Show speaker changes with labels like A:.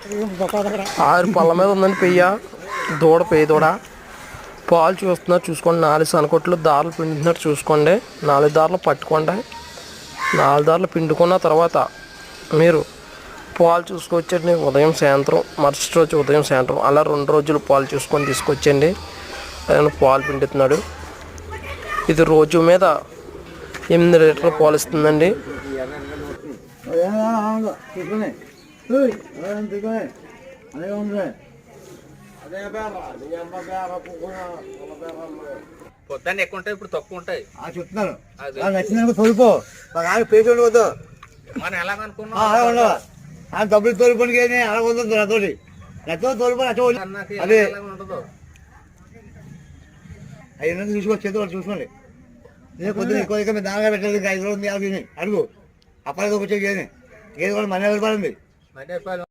A: 6 పళ్ళ మీద ఉందండి పెయ్య దూడ దూడ పాలు చూస్తున్నారు చూసుకోండి. 4 సనకొట్లు దారులు పిండుతున్నారు చూసుకోండి. 4 దారులు పట్టుకోండి. 4 దారులు పిండుకున్న తర్వాత మీరు పాలు చూసుకొచ్చండి. ఉదయం సాయంత్రం మరుసటి రోజు ఉదయం సాయంత్రం అలా 2 రోజులు పాలు చూసుకొని తీసుకొచ్చండి. ఆయన పాలు పిండుతున్నాడు. ఇది రోజు మీద 8 లీటర్ల పాలు ఇస్తుందండి.
B: పొద్దున్న ఎక్కువ ఉంటాయి, ఇప్పుడు తక్కువ ఉంటాయి
C: చెప్తున్నాను. నచ్చిందనుకో తోలిపో, పేషెంట్ వద్దు.
B: మనం ఎలాగనుకున్నాం
C: డబ్బులు తోలిపోయి అలా ఉండదు నాతోటి నచ్చో తోలిపో అదే అవి చూసుకో చేతులు చూసుకోండి. నేను పొద్దున్న ఎక్కువ మీరు దానిగా పెట్టలేదు. ఇంకా 5 రోజులు అడుగు అప్పటికి వచ్చే గేదె కూడా మన ఎవరు పడింది.